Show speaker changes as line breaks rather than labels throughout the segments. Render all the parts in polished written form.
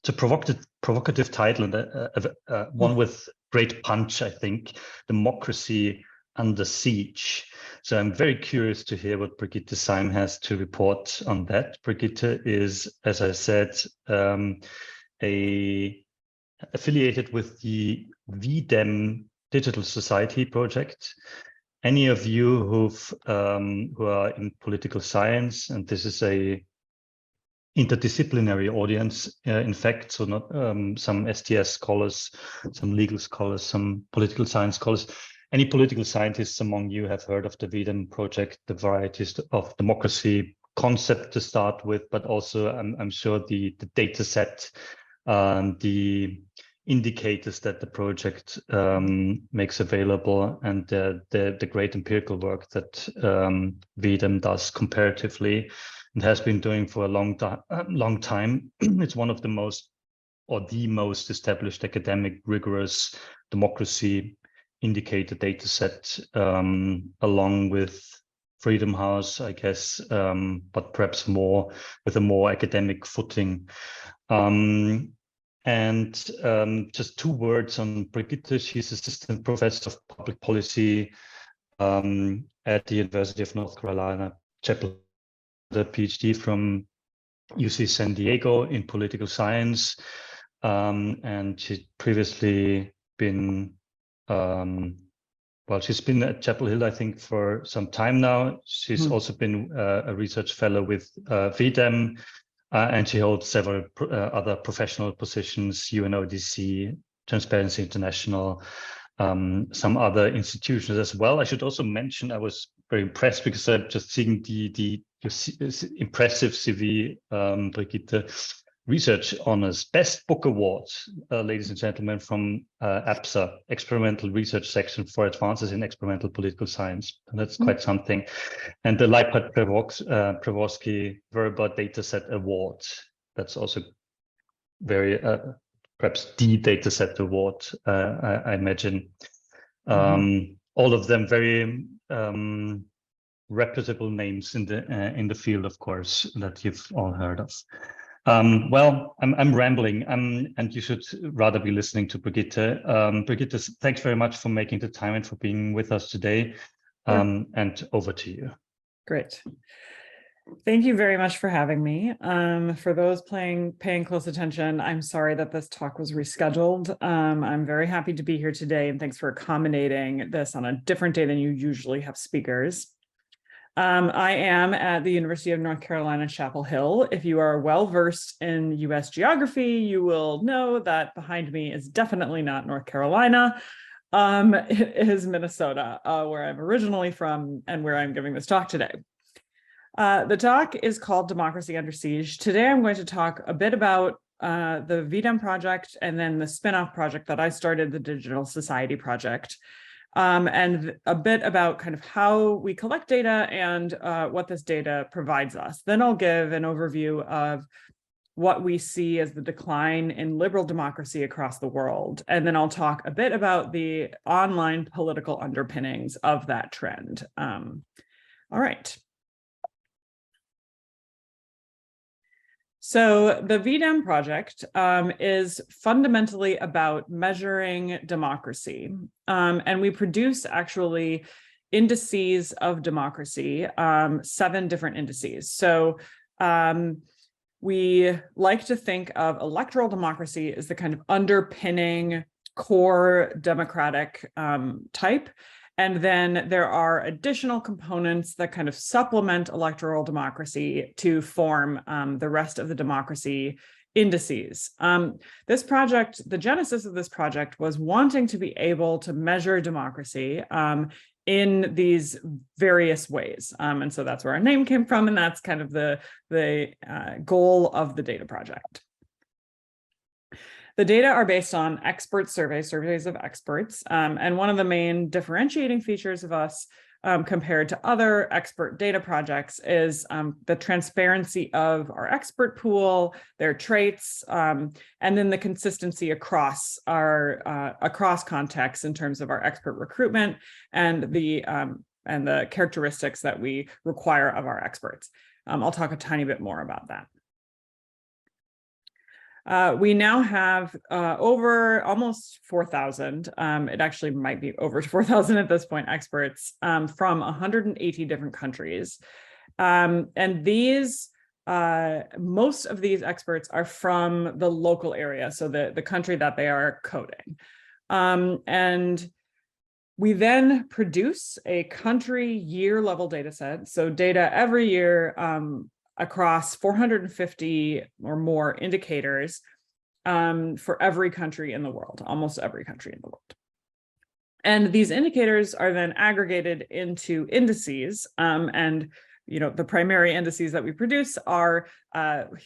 it's a provocative title, and one with great punch, I think. Democracy under siege. So I'm very curious to hear what Brigitte Seim has to report on that. Brigitte is, as I said, affiliated with the V-Dem Digital Society project. Any of you who are in political science, and this is a interdisciplinary audience, in fact, so not some STS scholars, some legal scholars, some political science scholars. Any political scientists among you have heard of the V-Dem project, the varieties of democracy concept to start with, but also I'm sure the data set, the indicators that the project makes available, and the great empirical work that V-Dem does comparatively and has been doing for a long time. It's one of the most, or the most established academic, rigorous democracy indicator data set, along with Freedom House, I guess, but perhaps more with a more academic footing. Just 2 words on Brigitte. She's assistant professor of public policy at the University of North Carolina, Chapel Hill, a PhD from UC San Diego in political science, and she's previously been she's been at Chapel Hill, I think, for some time now. She's also been a research fellow with V-Dem, and she holds several other professional positions, UNODC, Transparency International, some other institutions as well. I should also mention, I was very impressed because I'm just seeing the impressive CV, Brigitte. Research Honors Best Book Award, ladies and gentlemen, from APSA, Experimental Research Section for Advances in Experimental Political Science. And that's quite something. And the Leipert-Pravorsky Verba Dataset Award. That's also very, perhaps the dataset award, I imagine. All of them very reputable names in the field, of course, that you've all heard of. Well, I'm rambling, and you should rather be listening to Brigitte. Brigitte, thanks very much for making the time and for being with us today. And over to you.
Great. Thank you very much for having me. For those paying close attention, I'm sorry that this talk was rescheduled. I'm very happy to be here today, and thanks for accommodating this on a different day than you usually have speakers. I am at the University of North Carolina, Chapel Hill. If you are well-versed in US geography, you will know that behind me is definitely not North Carolina. It is Minnesota, where I'm originally from and where I'm giving this talk today. The talk is called Democracy Under Siege. Today, I'm going to talk a bit about the V-Dem project and then the spin-off project that I started, the Digital Society Project. And a bit about kind of how we collect data and what this data provides us. Then I'll give an overview of what we see as the decline in liberal democracy across the world. And then I'll talk a bit about the online political underpinnings of that trend. All right. So the V-Dem project is fundamentally about measuring democracy. And we produce actually indices of democracy, 7 different indices. So we like to think of electoral democracy as the kind of underpinning core democratic type. And then there are additional components that kind of supplement electoral democracy to form the rest of the democracy indices. This project, the genesis of this project was wanting to be able to measure democracy in these various ways. And so that's where our name came from, and that's kind of the goal of the data project. The data are based on expert surveys of experts. And one of the main differentiating features of us compared to other expert data projects is the transparency of our expert pool, their traits, and then the consistency across contexts in terms of our expert recruitment and the characteristics that we require of our experts. I'll talk a tiny bit more about that. We now have over almost 4,000. It actually might be over 4,000 at this point, experts from 180 different countries. And these, most of these experts are from the local area, so the country that they are coding. And we then produce a country year level data set. So data every year across 450 or more indicators for every country in the world, almost every country in the world. And these indicators are then aggregated into indices, and the primary indices that we produce are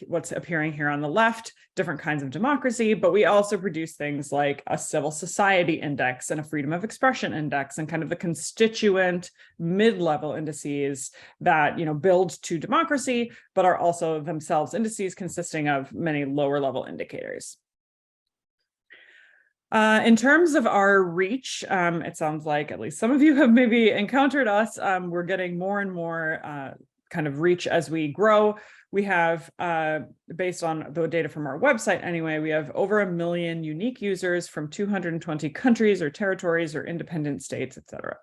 what's appearing here on the left, different kinds of democracy, but we also produce things like a civil society index and a freedom of expression index, and kind of the constituent mid-level indices that build to democracy, but are also themselves indices consisting of many lower level indicators. In terms of our reach, it sounds like at least some of you have maybe encountered us. We're getting more and more kind of reach as we grow. We have, based on the data from our website anyway, we have over 1 million unique users from 220 countries or territories or independent states, et cetera.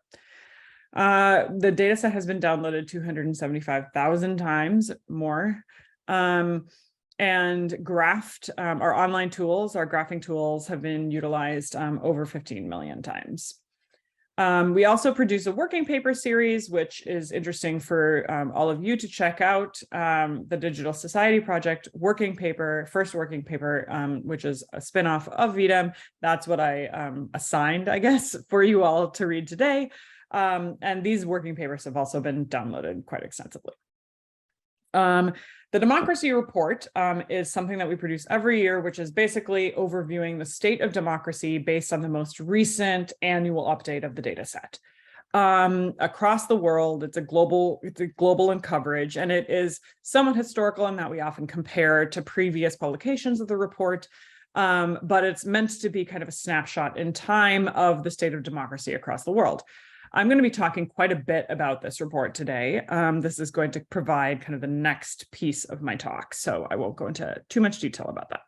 The data set has been downloaded 275,000 times more. And graphed, our online tools, our graphing tools have been utilized over 15 million times. We also produce a working paper series, which is interesting for all of you to check out, the Digital Society Project working paper, first working paper, which is a spinoff of V-Dem. That's what I assigned, I guess, for you all to read today. And these working papers have also been downloaded quite extensively. The Democracy Report is something that we produce every year, which is basically overviewing the state of democracy based on the most recent annual update of the data set. Across the world, it's global in coverage, and it is somewhat historical in that we often compare to previous publications of the report, but it's meant to be kind of a snapshot in time of the state of democracy across the world. I'm going to be talking quite a bit about this report today. This is going to provide kind of the next piece of my talk, so I won't go into too much detail about that.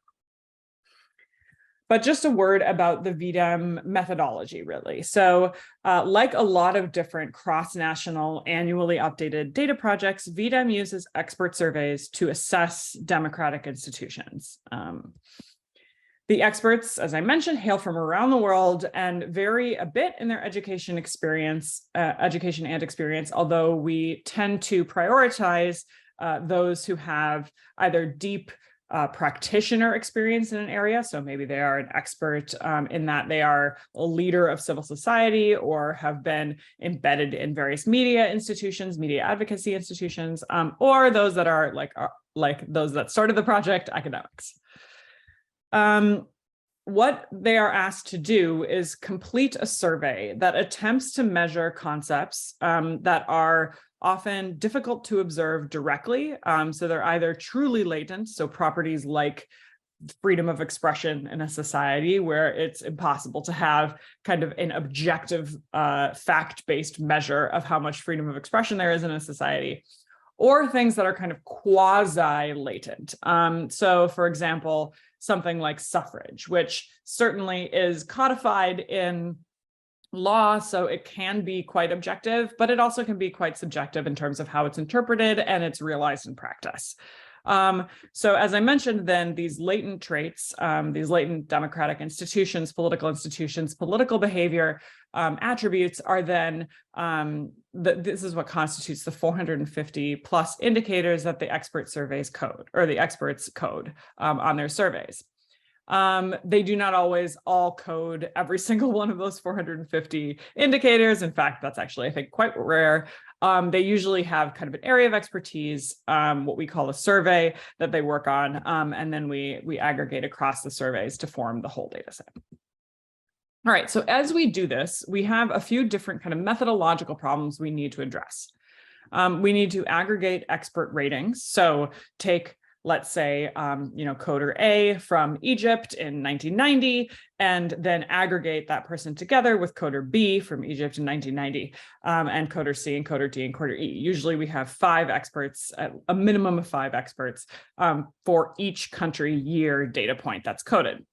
But just a word about the V-Dem methodology, really. So like a lot of different cross-national annually updated data projects, V-Dem uses expert surveys to assess democratic institutions. The experts, as I mentioned, hail from around the world and vary a bit in their education and experience, although we tend to prioritize those who have either deep practitioner experience in an area. So maybe they are an expert in that they are a leader of civil society or have been embedded in various media institutions, media advocacy institutions, or those that are like those that started the project, academics. What they are asked to do is complete a survey that attempts to measure concepts that are often difficult to observe directly. So they're either truly latent, so properties like freedom of expression in a society where it's impossible to have kind of an objective fact-based measure of how much freedom of expression there is in a society, or things that are kind of quasi-latent. So for example, something like suffrage, which certainly is codified in law, so it can be quite objective, but it also can be quite subjective in terms of how it's interpreted and it's realized in practice. So as I mentioned, then these latent traits, these latent democratic institutions, political behavior attributes are then, this is what constitutes the 450 plus indicators that the expert surveys code, or the experts code on their surveys. They do not always all code every single one of those 450 indicators. In fact, that's actually, I think, quite rare. They usually have kind of an area of expertise, what we call a survey that they work on, and then we aggregate across the surveys to form the whole data set. All right, so as we do this, we have a few different kind of methodological problems we need to address. We need to aggregate expert ratings, so take let's say, coder A from Egypt in 1990, and then aggregate that person together with coder B from Egypt in 1990, and coder C and coder D and coder E. Usually we have 5 experts, a minimum of 5 experts for each country year data point that's coded.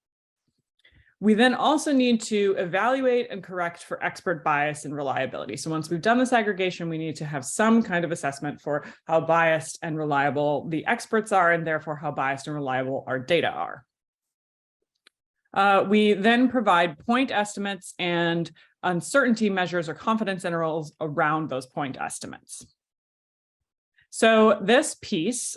We then also need to evaluate and correct for expert bias and reliability. So once we've done this aggregation, we need to have some kind of assessment for how biased and reliable the experts are, and therefore how biased and reliable our data are. We then provide point estimates and uncertainty measures or confidence intervals around those point estimates. So this piece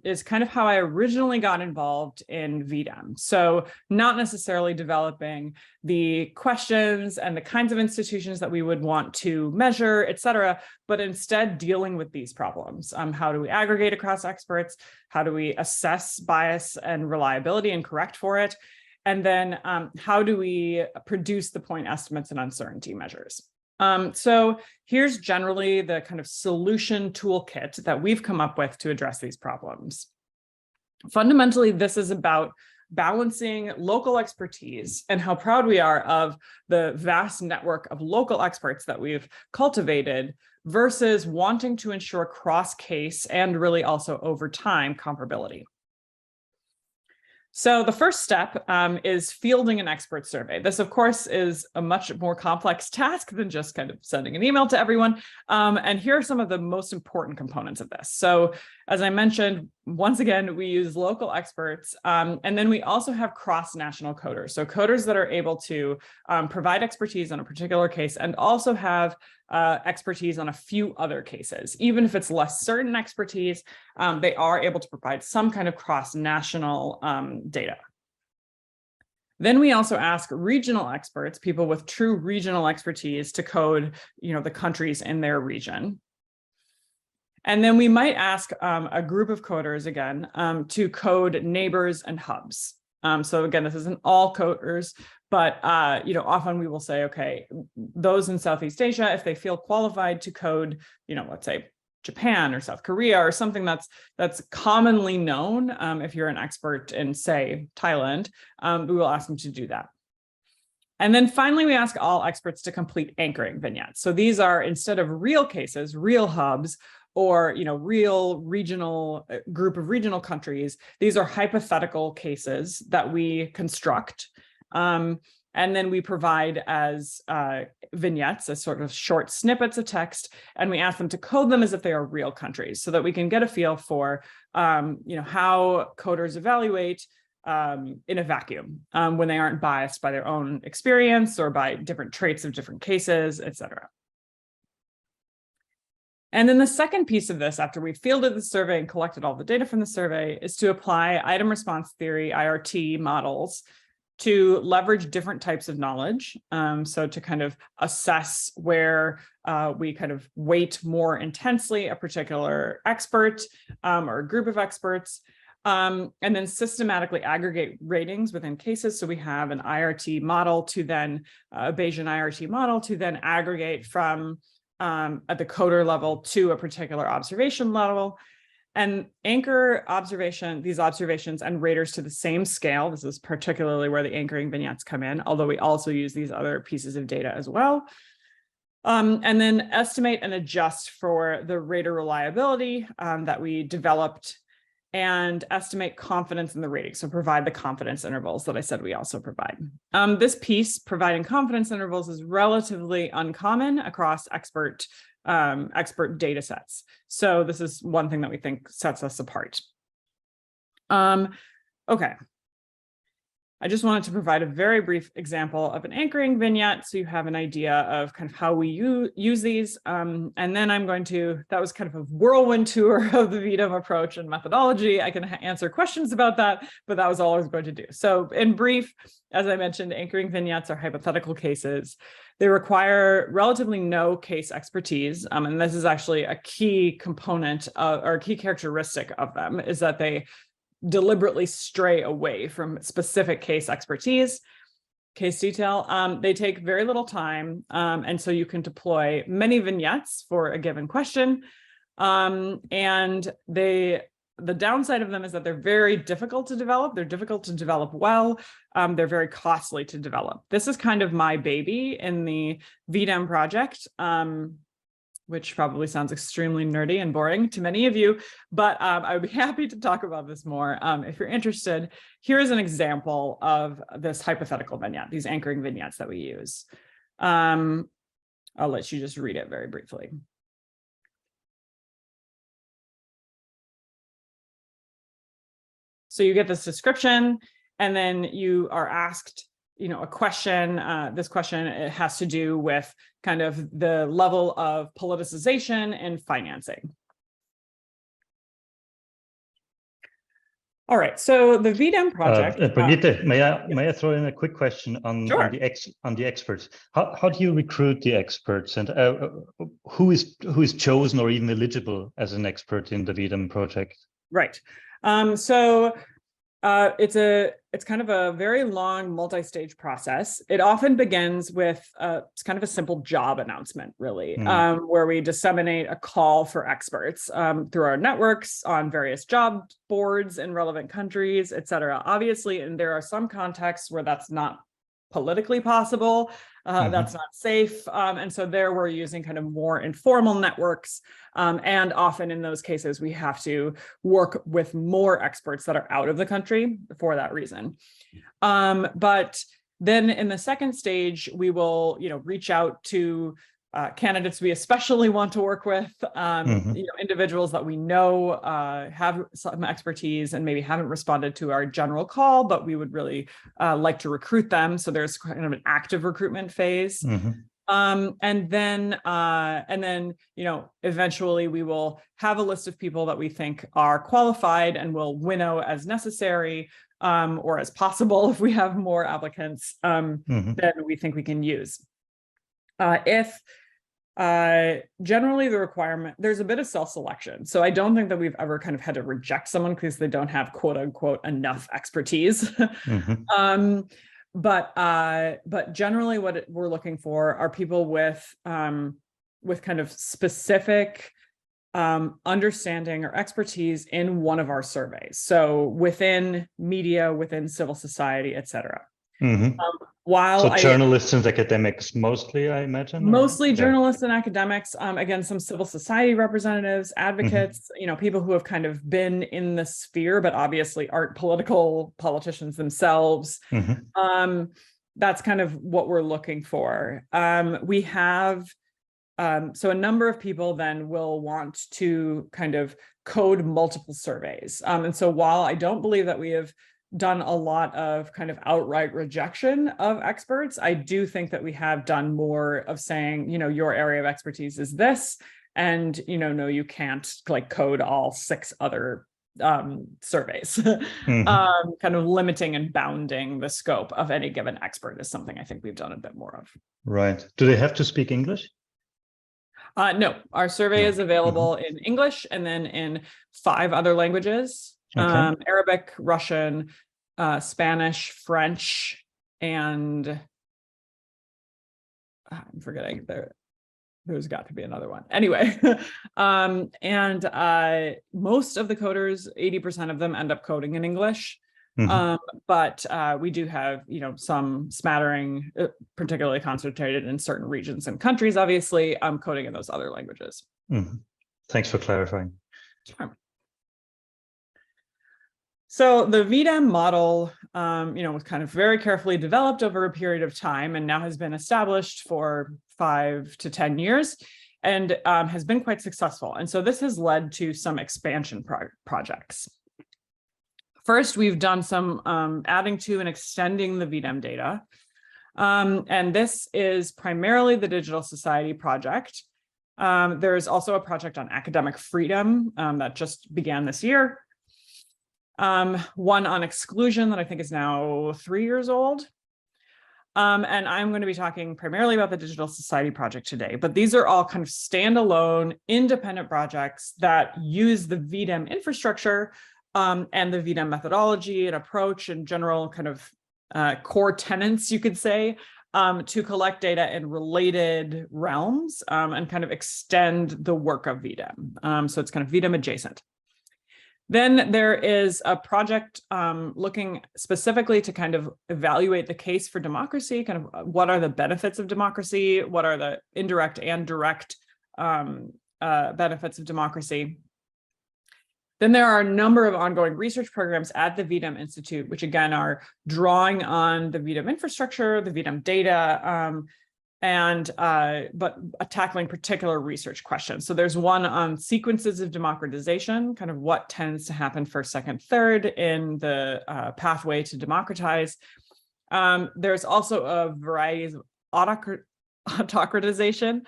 is kind of how I originally got involved in V-Dem. So not necessarily developing the questions and the kinds of institutions that we would want to measure, et cetera, but instead dealing with these problems. How do we aggregate across experts? How do we assess bias and reliability and correct for it? And then how do we produce the point estimates and uncertainty measures? So here's generally the kind of solution toolkit that we've come up with to address these problems. Fundamentally, this is about balancing local expertise and how proud we are of the vast network of local experts that we've cultivated versus wanting to ensure cross-case and really also over time comparability. So the first step is fielding an expert survey. This, of course, is a much more complex task than just kind of sending an email to everyone. And here are some of the most important components of this. So as I mentioned, once again, we use local experts, and then we also have cross-national coders. So coders that are able to provide expertise on a particular case and also have expertise on a few other cases. Even if it's less certain expertise, they are able to provide some kind of cross-national data. Then we also ask regional experts, people with true regional expertise, to code, the countries in their region. And then we might ask a group of coders again to code neighbors and hubs. So again, this isn't all coders, but often we will say, okay, those in Southeast Asia, if they feel qualified to code, let's say Japan or South Korea or something that's commonly known, if you're an expert in, say, Thailand, we will ask them to do that. And then finally, we ask all experts to complete anchoring vignettes. So these are, instead of real cases, real hubs, or real regional group of regional countries, these are hypothetical cases that we construct. And then we provide as vignettes, as sort of short snippets of text, and we ask them to code them as if they are real countries, so that we can get a feel for how coders evaluate in a vacuum when they aren't biased by their own experience or by different traits of different cases, et cetera. And then the second piece of this, after we fielded the survey and collected all the data from the survey, is to apply item response theory, IRT models, to leverage different types of knowledge. So to kind of assess where we kind of weight more intensely a particular expert or a group of experts, and then systematically aggregate ratings within cases. So we have an IRT model to then, a Bayesian IRT model to then aggregate from at the coder level to a particular observation level, and anchor these observations and raters to the same scale. This is particularly where the anchoring vignettes come in, although we also use these other pieces of data as well. And then estimate and adjust for the rater reliability that we developed, and estimate confidence in the rating. So provide the confidence intervals that I said we also provide. This piece, providing confidence intervals, is relatively uncommon across expert data sets. So this is one thing that we think sets us apart. Okay. I just wanted to provide a very brief example of an anchoring vignette, so you have an idea of kind of how we use these. And then that was kind of a whirlwind tour of the V-Dem approach and methodology. I can answer questions about that, but that was all I was going to do. So in brief, as I mentioned, anchoring vignettes are hypothetical cases. They require relatively no case expertise. And this is actually a key component or a key characteristic of them, is that they deliberately stray away from specific case expertise, case detail. They take very little time, and so you can deploy many vignettes for a given question, and they the downside of them is that they're very difficult to develop. They're difficult to develop well. They're very costly to develop. This is kind of my baby in the V-Dem project, which probably sounds extremely nerdy and boring to many of you, but I would be happy to talk about this more if you're interested. Here's an example of this hypothetical vignette, these anchoring vignettes that we use. I'll let you just read it very briefly. So you get this description, and then you are asked, a question. This question, it has to do with kind of the level of politicization and financing. All right, so the V-Dem project.
Brigitte, may I throw in a quick question on,
sure.
on the experts? How do you recruit the experts, and who is chosen or even eligible as an expert in the V-Dem project?
Right. It's kind of a very long multi-stage process. It often begins with it's kind of a simple job announcement, really, where we disseminate a call for experts through our networks on various job boards in relevant countries, et cetera. Obviously, and there are some contexts where that's not politically possible, that's not safe. And so there we're using kind of more informal networks. And often in those cases, we have to work with more experts that are out of the country for that reason. But then in the second stage, we will, reach out to candidates we especially want to work with, individuals that we know have some expertise and maybe haven't responded to our general call, but we would really like to recruit them. So there's kind of an active recruitment phase. And then, eventually we will have a list of people that we think are qualified and will winnow as necessary or as possible if we have more applicants than we think we can use. Generally the requirement, there's a bit of self-selection. So I don't think that we've ever kind of had to reject someone because they don't have quote unquote enough expertise. But generally what we're looking for are people with kind of specific understanding or expertise in one of our surveys. So within media, within civil society, et cetera. So
journalists and academics mostly, I imagine?
Mostly journalists and academics, again, some civil society representatives, advocates, people who have kind of been in the sphere, but obviously aren't politicians themselves. That's kind of what we're looking for. We have, so a number of people then will want to kind of code multiple surveys. And so while I don't believe that we have done a lot of kind of outright rejection of experts, I do think that we have done more of saying, your area of expertise is this, and, no, you can't like code all 6 other surveys. Kind of limiting and bounding the scope of any given expert is something I think we've done a bit more of.
Right. Do they have to speak English?
No, our survey is available in English and then in 5 other languages. Arabic, Russian, Spanish, French, and I'm forgetting there's got to be another one. Anyway, and most of the coders, 80% of them end up coding in English. But we do have, some smattering, particularly concentrated in certain regions and countries, obviously, coding in those other languages.
Thanks for clarifying.
Sure. So the V-Dem model, was kind of very carefully developed over a period of time and now has been established for 5 to 10 years and has been quite successful. And so this has led to some expansion projects. First, we've done some adding to and extending the V-Dem data. And this is primarily the Digital Society project. There's also a project on academic freedom that just began this year. One on exclusion that I think is now 3 years old. And I'm going to be talking primarily about the Digital Society project today, but these are all kind of standalone, independent projects that use the V-Dem infrastructure and the V-Dem methodology and approach and general kind of core tenets, you could say, to collect data in related realms and kind of extend the work of V-Dem. So it's kind of V-Dem adjacent. Then there is a project looking specifically to kind of evaluate the case for democracy, kind of what are the benefits of democracy, what are the indirect and direct benefits of democracy. Then there are a number of ongoing research programs at the V-Dem Institute, which again are drawing on the V-Dem infrastructure, the V-Dem data, but tackling particular research questions. So there's one on sequences of democratization, kind of what tends to happen first, second, third in the pathway to democratize. There's also a variety of autocratization,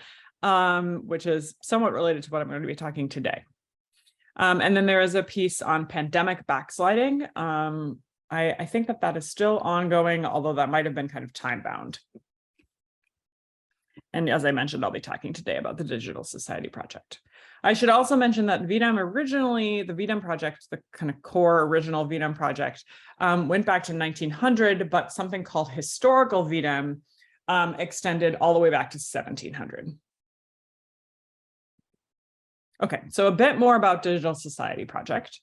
which is somewhat related to what I'm going to be talking today. And then there is a piece on pandemic backsliding. I think that is still ongoing, although that might have been kind of time-bound. And as I mentioned, I'll be talking today about the Digital Society Project. I should also mention that V-Dem originally, the V-Dem project, the kind of core original V-Dem project, went back to 1900, but something called historical V-Dem extended all the way back to 1700. Okay, so a bit more about Digital Society Project.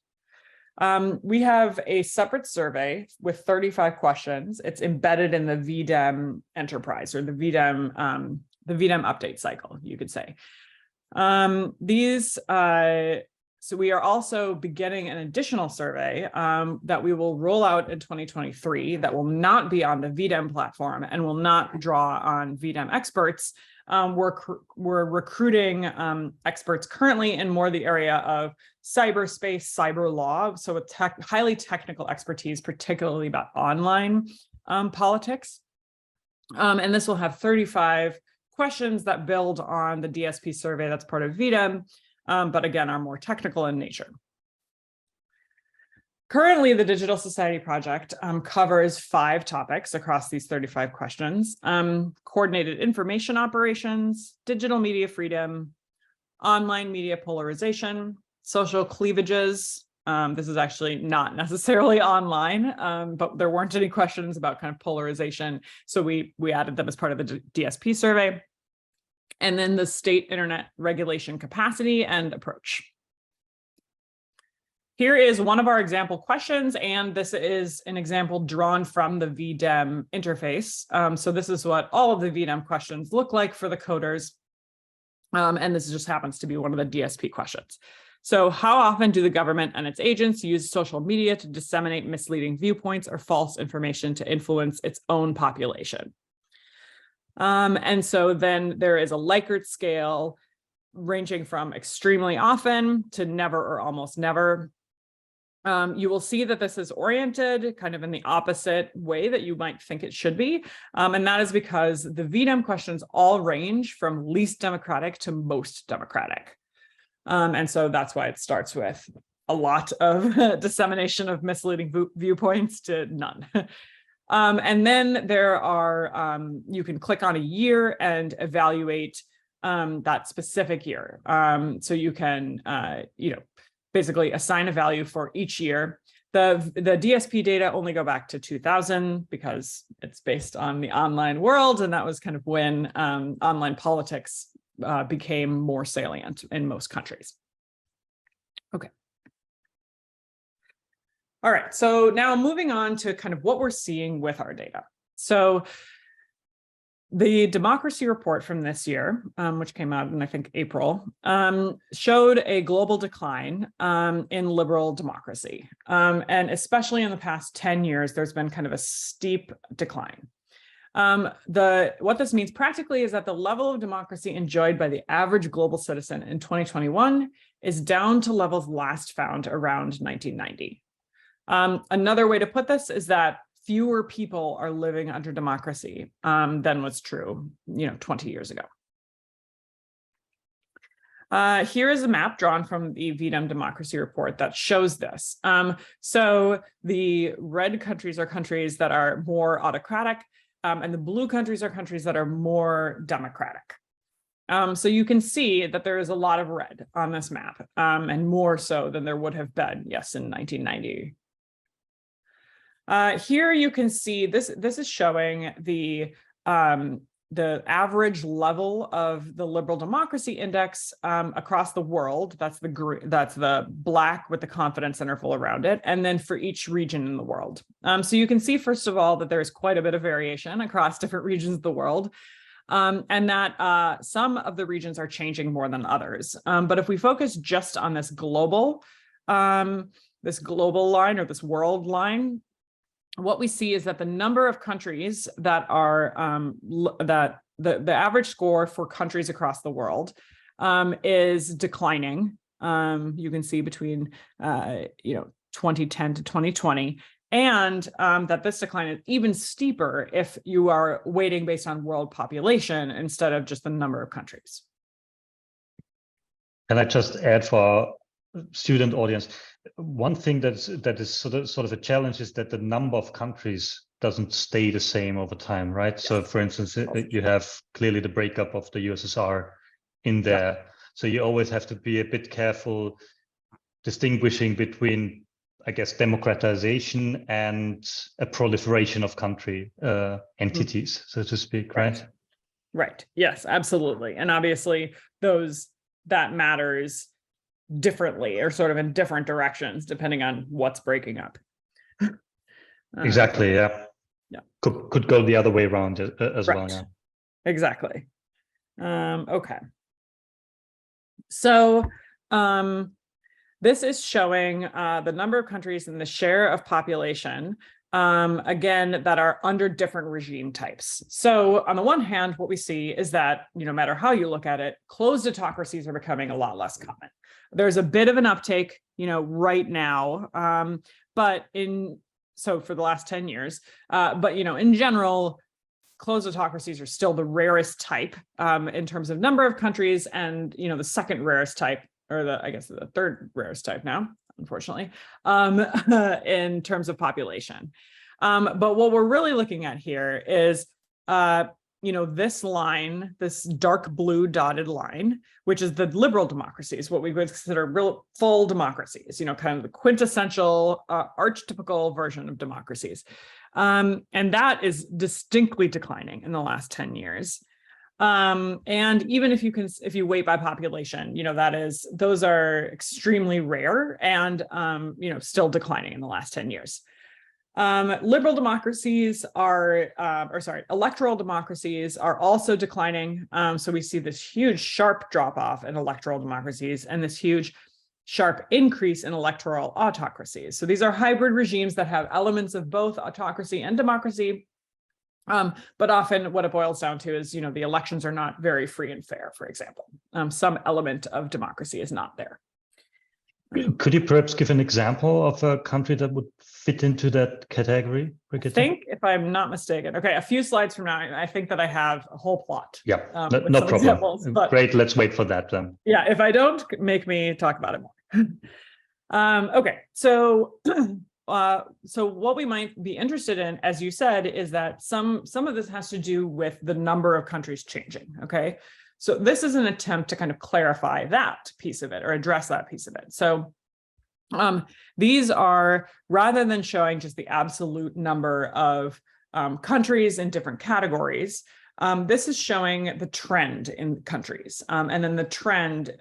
We have a separate survey with 35 questions. It's embedded in the V-Dem enterprise, or the V-Dem update cycle, you could say. So we are also beginning an additional survey that we will roll out in 2023 that will not be on the V-Dem platform and will not draw on V-Dem experts. We're recruiting experts currently in more the area of cyberspace, cyber law, so with highly technical expertise, particularly about online politics. And this will have 35 questions that build on the DSP survey that's part of V-Dem, but again, are more technical in nature. Currently, the Digital Society Project covers 5 topics across these 35 questions: coordinated information operations, digital media freedom, online media polarization, social cleavages. This is actually not necessarily online, but there weren't any questions about kind of polarization, so we added them as part of the DSP survey. And then the state internet regulation capacity and approach. Here is one of our example questions, and this is an example drawn from the V-Dem interface. So this is what all of the V-Dem questions look like for the coders. And this just happens to be one of the DSP questions. So how often do the government and its agents use social media to disseminate misleading viewpoints or false information to influence its own population? And so then there is a Likert scale ranging from extremely often to never or almost never. You will see that this is oriented kind of in the opposite way that you might think it should be. And that is because the V-Dem questions all range from least democratic to most democratic. And so that's why it starts with a lot of dissemination of misleading viewpoints to none. And then there are, you can click on a year and evaluate that specific year. So you can, basically assign a value for each year. The DSP data only go back to 2000 because it's based on the online world, and that was kind of when online politics became more salient in most countries. Okay. All right, so now moving on to kind of what we're seeing with our data. So the democracy report from this year, which came out in, I think, April, showed a global decline in liberal democracy. And especially in the past 10 years, there's been kind of a steep decline. What this means practically is that the level of democracy enjoyed by the average global citizen in 2021 is down to levels last found around 1990. Another way to put this is that fewer people are living under democracy than was true, 20 years ago. Here is a map drawn from the V-Dem Democracy Report that shows this. So the red countries are countries that are more autocratic, and the blue countries are countries that are more democratic. So you can see that there is a lot of red on this map, and more so than there would have been, yes, in 1990. Here you can see this is showing the the average level of the liberal democracy index across the world. That's the black with the confidence interval around it, and then for each region in the world. So you can see, first of all, that there's quite a bit of variation across different regions of the world, and that some of the regions are changing more than others. But if we focus just on this global line, or this world line, what we see is that the number of countries that are that the average score for countries across the world is declining. You can see between 2010 to 2020, and that this decline is even steeper if you are weighting based on world population instead of just the number of countries.
Can I just add for our student audience, one thing that is sort of a challenge is that the number of countries doesn't stay the same over time, right? Yes. So for instance, you have clearly the breakup of the USSR in there. Yeah. So you always have to be a bit careful distinguishing between, I guess, democratization and a proliferation of country entities, so to speak, right?
Right. Yes, absolutely. And obviously that matters differently, or sort of in different directions, depending on what's breaking up.
Exactly. Yeah.
Yeah.
Could go the other way around as well. Yeah.
Exactly. Okay. So this is showing the number of countries and the share of population, again, that are under different regime types. So on the one hand, what we see is that, no matter how you look at it, closed autocracies are becoming a lot less common. There's a bit of an uptake, right now, so for the last 10 years, but, in general, closed autocracies are still the rarest type in terms of number of countries, and, the second rarest type, or I guess the third rarest type now, unfortunately, in terms of population. But what we're really looking at here is, this line, this dark blue dotted line, which is the liberal democracies, what we would consider real full democracies, kind of the quintessential archetypical version of democracies. And that is distinctly declining in the last 10 years. And even if you weight by population, those are extremely rare and, still declining in the last 10 years. Liberal democracies electoral democracies are also declining. So we see this huge sharp drop off in electoral democracies and this huge sharp increase in electoral autocracies. So these are hybrid regimes that have elements of both autocracy and democracy. But often what it boils down to is, the elections are not very free and fair, for example. Some element of democracy is not there.
Could you perhaps give an example of a country that would fit into that category, Brigitte?
I think, if I'm not mistaken, okay, a few slides from now, I think that I have a whole plot.
Yeah, no problem. Examples, but, great, let's wait for that then.
Yeah, if I don't, make me talk about it more. Okay, so what we might be interested in, as you said, is that some of this has to do with the number of countries changing, okay? So this is an attempt to kind of clarify that piece of it, or address that piece of it. So these are, rather than showing just the absolute number of countries in different categories, this is showing the trend in countries, and then the trend,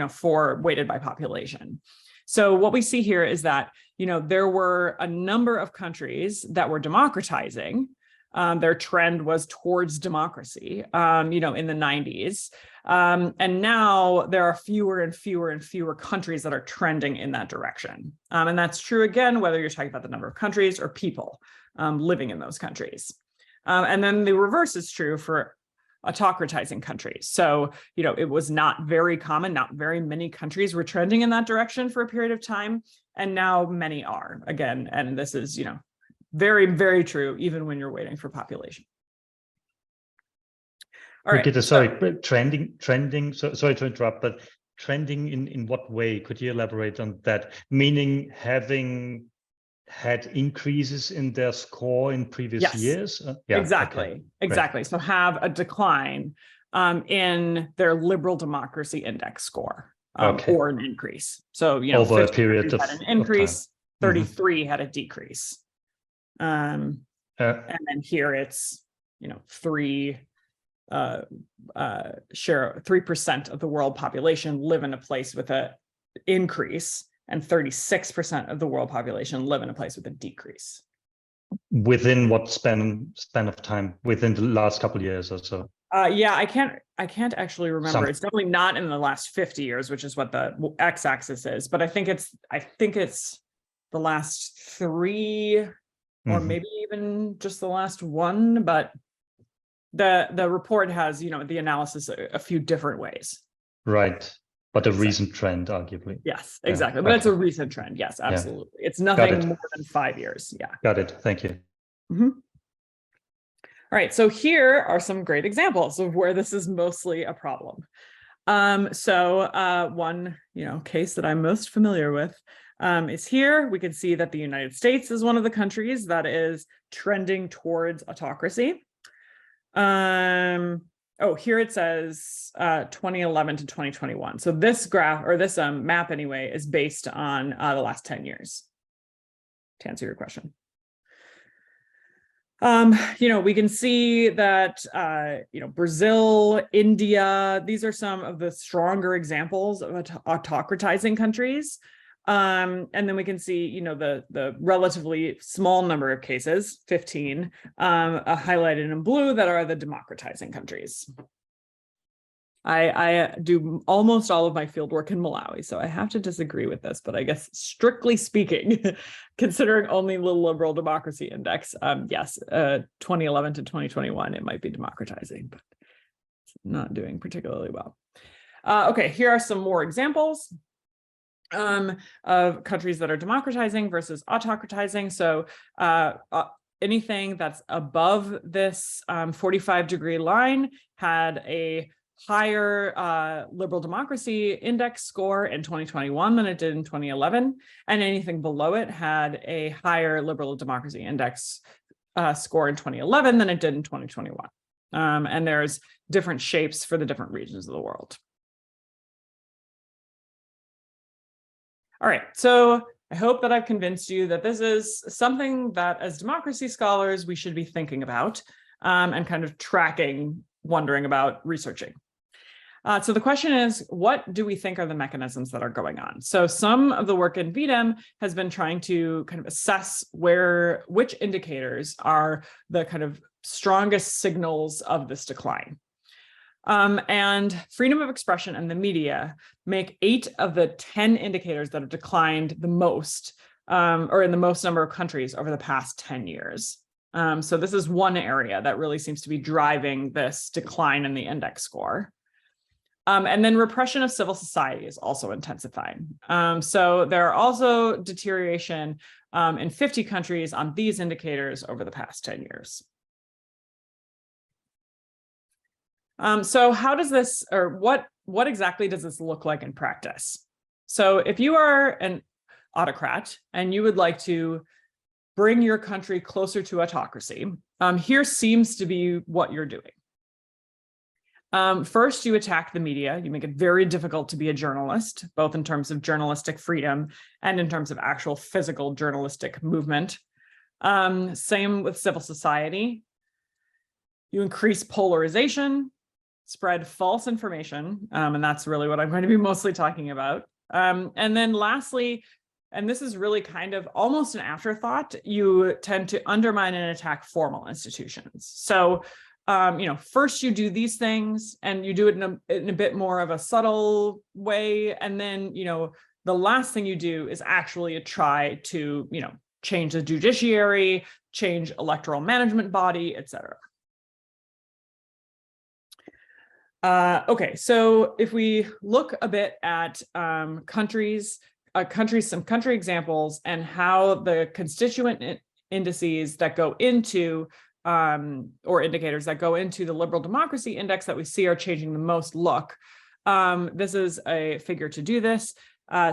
for weighted by population. So what we see here is that, there were a number of countries that were democratizing. Their trend was towards democracy, in the 90s. And now there are fewer and fewer and fewer countries that are trending in that direction. And that's true, again, whether you're talking about the number of countries or people living in those countries. And then the reverse is true for autocratizing countries. So, it was not very common, not very many countries were trending in that direction for a period of time. And now many are, again, and this is, very, very true, even when you're waiting for population. All right.
Sorry, trending. So, sorry to interrupt, but trending in what way? Could you elaborate on that? Meaning having had increases in their score in previous years?
Yeah, exactly. Exactly. Great. So have a decline in their liberal democracy index score, or an increase. So,
over a period of
an increase, 33 had a decrease. And then here it's, 3 share 3% of the world population live in a place with an increase, and 36% of the world population live in a place with a decrease.
Within what span of time? Within the last couple of years or so?
Yeah, I can't actually remember. It's definitely not in the last 50 years, which is what the x-axis is. But I think it's the last 3, or maybe even just the last 1. But the report has, the analysis a few different ways.
Right. But a recent trend, arguably.
Yes, exactly. But it's a recent trend. Yes, absolutely. Yeah. It's nothing more than 5 years. Yeah.
Got it. Thank you.
All right. So here are some great examples of where this is mostly a problem. One, case that I'm most familiar with is here. We can see that the United States is one of the countries that is trending towards autocracy. Here it says 2011 to 2021. So this graph, or this map anyway, is based on the last 10 years, to answer your question. We can see that, Brazil, India, these are some of the stronger examples of autocratizing countries. And then we can see, the relatively small number of cases, 15, highlighted in blue, that are the democratizing countries. I do almost all of my field work in Malawi, so I have to disagree with this, but I guess strictly speaking, considering only the Liberal Democracy Index, yes, 2011 to 2021, it might be democratizing, but it's not doing particularly well. Okay, here are some more examples of countries that are democratizing versus autocratizing. So anything that's above this 45-degree line had a higher liberal democracy index score in 2021 than it did in 2011, and anything below it had a higher liberal democracy index score in 2011 than it did in 2021. And there's different shapes for the different regions of the world. All right, so I hope that I've convinced you that this is something that as democracy scholars we should be thinking about and kind of tracking, wondering about, researching. So the question is, what do we think are the mechanisms that are going on? So some of the work in V-Dem has been trying to kind of assess which indicators are the kind of strongest signals of this decline. And freedom of expression and the media make 8 of the 10 indicators that have declined the most, or in the most number of countries over the past 10 years. So this is one area that really seems to be driving this decline in the index score. And then repression of civil society is also intensifying. So there are also deterioration in 50 countries on these indicators over the past 10 years. So how does this, or what exactly does this look like in practice? So if you are an autocrat and you would like to bring your country closer to autocracy, here seems to be what you're doing. First, you attack the media. You make it very difficult to be a journalist, both in terms of journalistic freedom and in terms of actual physical journalistic movement. Same with civil society. You increase polarization, spread false information, and that's really what I'm going to be mostly talking about. And then lastly, and this is really kind of almost an afterthought, you tend to undermine and attack formal institutions. So first you do these things and you do it in a bit more of a subtle way. And then, the last thing you do is actually try to, change the judiciary, change electoral management body, et cetera. Okay, so if we look a bit at some country examples and how the constituent indices that go into or indicators that go into the liberal democracy index that we see are changing the most look. This is a figure to do this.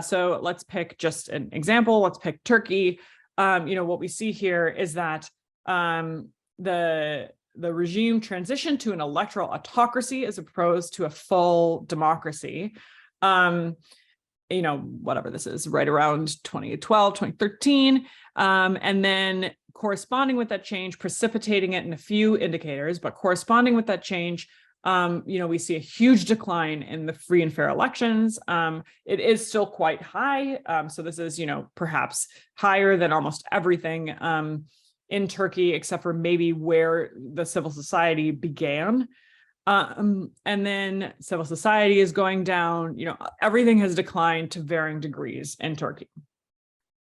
So let's pick just an example. Let's pick Turkey. What we see here is that the regime transitioned to an electoral autocracy as opposed to a full democracy. Whatever this is, right around 2012, 2013. And then corresponding with that change, precipitating it in a few indicators, but corresponding with that change we see a huge decline in the free and fair elections. It is still quite high. So this is, perhaps higher than almost everything in Turkey, except for maybe where the civil society began. And then civil society is going down, everything has declined to varying degrees in Turkey.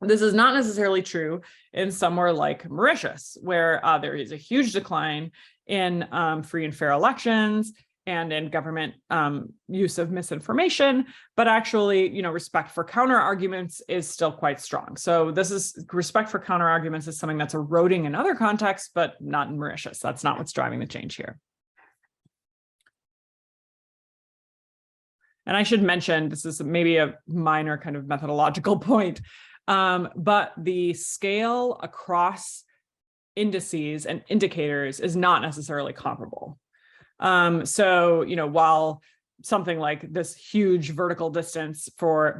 This is not necessarily true in somewhere like Mauritius, where there is a huge decline in free and fair elections and in government use of misinformation, but actually, respect for counter arguments is still quite strong. So respect for counter arguments is something that's eroding in other contexts, but not in Mauritius. That's not what's driving the change here. And I should mention, this is maybe a minor kind of methodological point, but the scale across indices and indicators is not necessarily comparable. So, while something like this huge vertical distance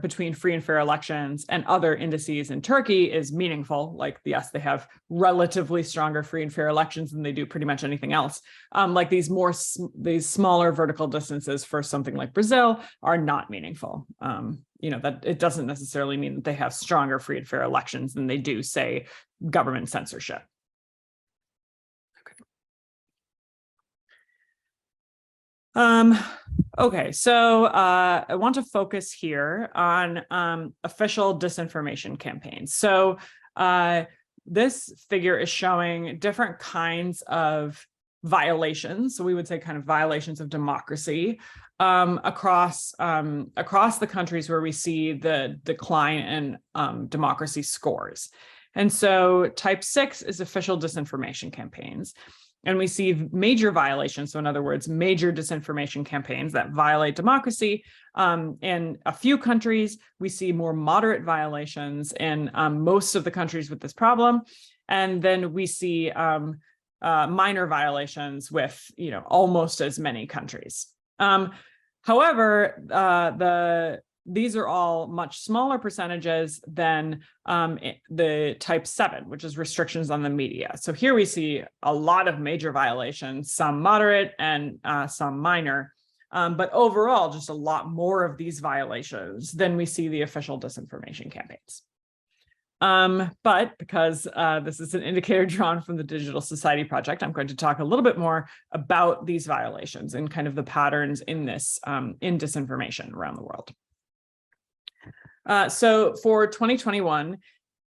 between free and fair elections and other indices in Turkey is meaningful, like, yes, they have relatively stronger free and fair elections than they do pretty much anything else. Like these smaller vertical distances for something like Brazil are not meaningful. That it doesn't necessarily mean that they have stronger free and fair elections than they do, say, government censorship. Okay, so I want to focus here on official disinformation campaigns. So this figure is showing different kinds of violations. So we would say kind of violations of democracy across the countries where we see the decline in democracy scores. And so type 6 is official disinformation campaigns. And we see major violations, so in other words, major disinformation campaigns that violate democracy. In a few countries, we see more moderate violations in most of the countries with this problem. And then we see minor violations with, almost as many countries. However, these are all much smaller percentages than the type 7, which is restrictions on the media. So here we see a lot of major violations, some moderate and some minor, but overall just a lot more of these violations than we see the official disinformation campaigns. But because this is an indicator drawn from the Digital Society Project, I'm going to talk a little bit more about these violations and kind of the patterns in this in disinformation around the world. So for 2021,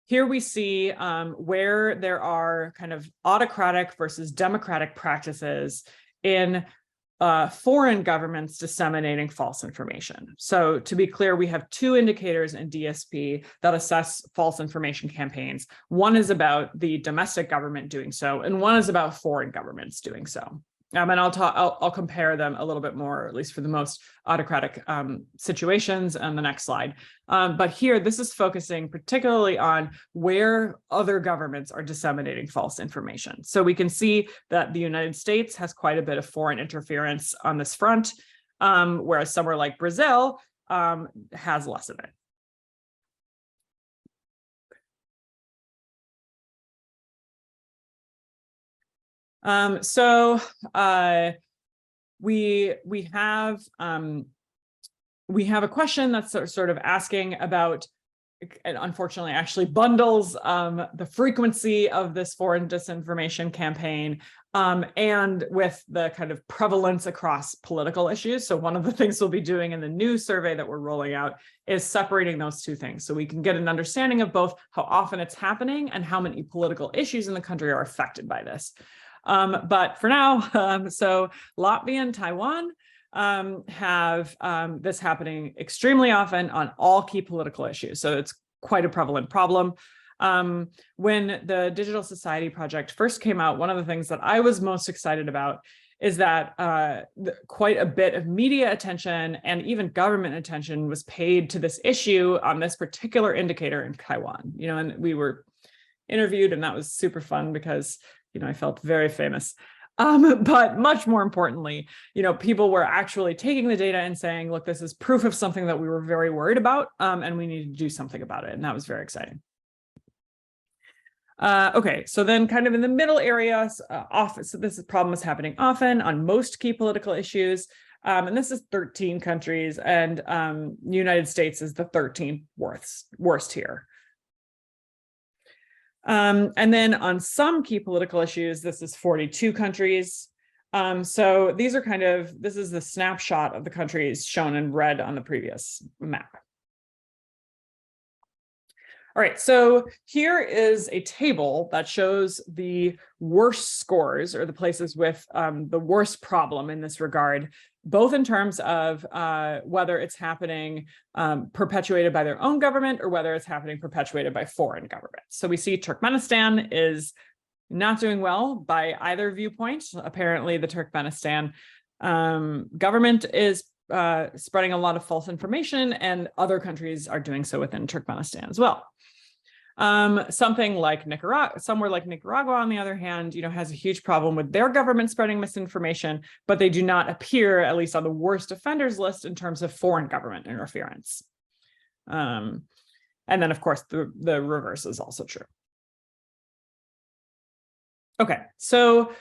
here we see where there are kind of autocratic versus democratic practices in foreign governments disseminating false information. So to be clear, we have two indicators in DSP that assess false information campaigns. One is about the domestic government doing so, and one is about foreign governments doing so. And I'll compare them a little bit more, at least for the most autocratic situations on the next slide. But here, this is focusing particularly on where other governments are disseminating false information. So we can see that the United States has quite a bit of foreign interference on this front, whereas somewhere like Brazil has less of it. So we have a question that's sort of asking about, and unfortunately actually bundles the frequency of this foreign disinformation campaign and with the kind of prevalence across political issues. So one of the things we'll be doing in the new survey that we're rolling out is separating those two things, so we can get an understanding of both how often it's happening and how many political issues in the country are affected by this. But for now, so Latvia and Taiwan have this happening extremely often on all key political issues. So it's quite a prevalent problem. When the Digital Society Project first came out, one of the things that I was most excited about is that quite a bit of media attention and even government attention was paid to this issue on this particular indicator in Taiwan. And we were interviewed, and that was super fun because I felt very famous. But much more importantly, people were actually taking the data and saying, look, this is proof of something that we were very worried about, and we need to do something about it. And that was very exciting. Okay, so then kind of in the middle areas, so this problem is happening often on most key political issues. And this is 13 countries, and United States is the 13th worst here. And then on some key political issues, this is 42 countries. So these are this is the snapshot of the countries shown in red on the previous map. All right, so here is a table that shows the worst scores, or the places with the worst problem in this regard, both in terms of whether it's happening perpetuated by their own government or whether it's happening perpetuated by foreign governments. So we see Turkmenistan is not doing well by either viewpoint. Apparently, the Turkmenistan government is spreading a lot of false information, and other countries are doing so within Turkmenistan as well. Something like Nicaragua, somewhere like Nicaragua, on the other hand, has a huge problem with their government spreading misinformation, but they do not appear, at least on the worst offenders list, in terms of foreign government interference. And then, of course, the reverse is also true. Okay, so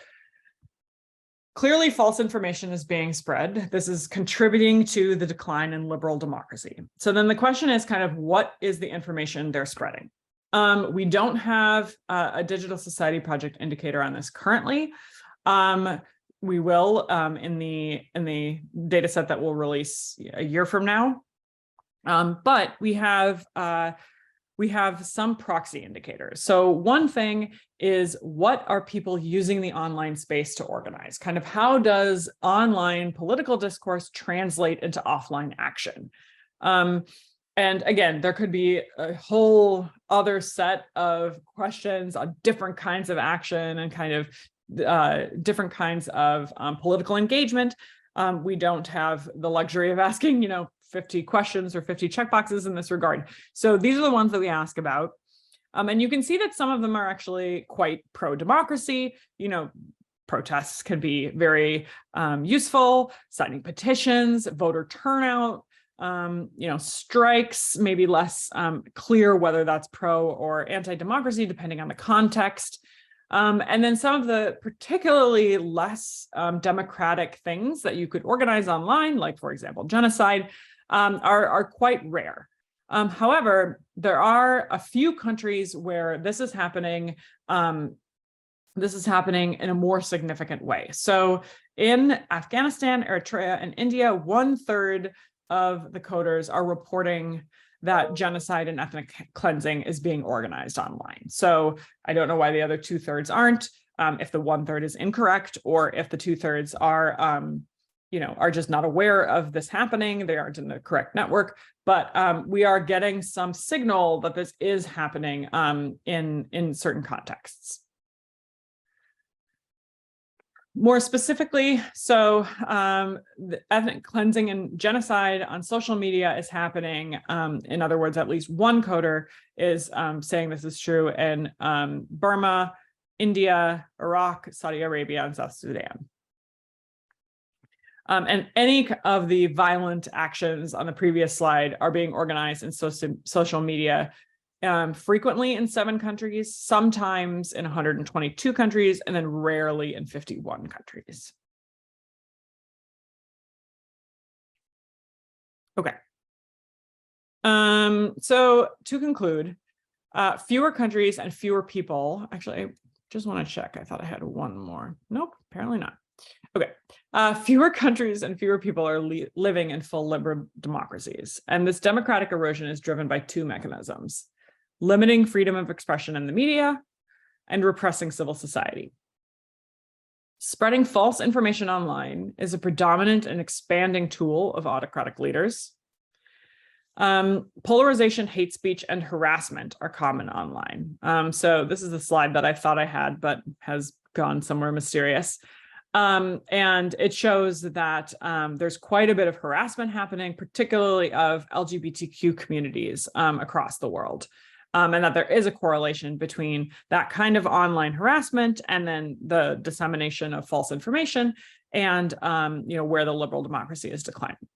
clearly false information is being spread. This is contributing to the decline in liberal democracy. So then the question is kind of, what is the information they're spreading? We don't have a Digital Society Project indicator on this currently. We will in the data set that we'll release a year from now. But we have some proxy indicators. So one thing is, what are people using the online space to organize? Kind of how does online political discourse translate into offline action? And again, there could be a whole other set of questions on different kinds of action and kind of different kinds of political engagement. We don't have the luxury of asking, 50 questions or 50 checkboxes in this regard. So these are the ones that we ask about. And you can see that some of them are actually quite pro-democracy. Protests can be very useful, signing petitions, voter turnout, strikes, maybe less clear whether that's pro or anti-democracy, depending on the context. And then some of the particularly less democratic things that you could organize online, like, for example, genocide, are quite rare. However, there are a few countries where this is happening. This is happening in a more significant way. So in Afghanistan, Eritrea, and India, 1/3 of the coders are reporting that genocide and ethnic cleansing is being organized online. So I don't know why the other 2/3 aren't, if the 1/3 is incorrect, or if the 2/3 are just not aware of this happening, they aren't in the correct network. But we are getting some signal that this is happening in certain contexts. More specifically, so the ethnic cleansing and genocide on social media is happening. In other words, at least one coder is saying this is true in Burma, India, Iraq, Saudi Arabia, and South Sudan. And any of the violent actions on the previous slide are being organized in social media, frequently in 7 countries, sometimes in 122 countries, and then rarely in 51 countries. Okay. So to conclude, fewer countries and fewer people. Actually, I just want to check. I thought I had one more. Nope, apparently not. Okay. Fewer countries and fewer people are living in full liberal democracies. And this democratic erosion is driven by 2 mechanisms: limiting freedom of expression in the media and repressing civil society. Spreading false information online is a predominant and expanding tool of autocratic leaders. Polarization, hate speech, and harassment are common online. So this is the slide that I thought I had, but has gone somewhere mysterious. And it shows that there's quite a bit of harassment happening, particularly of LGBTQ communities across the world. And that there is a correlation between that kind of online harassment and then the dissemination of false information and where the liberal democracy is declining.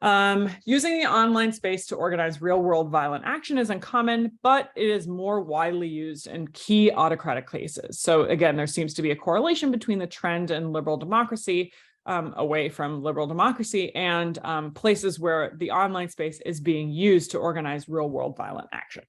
Using the online space to organize real-world violent action is uncommon, but it is more widely used in key autocratic cases. So again, there seems to be a correlation between the trend in liberal democracy, away from liberal democracy, and places where the online space is being used to organize real-world violent action.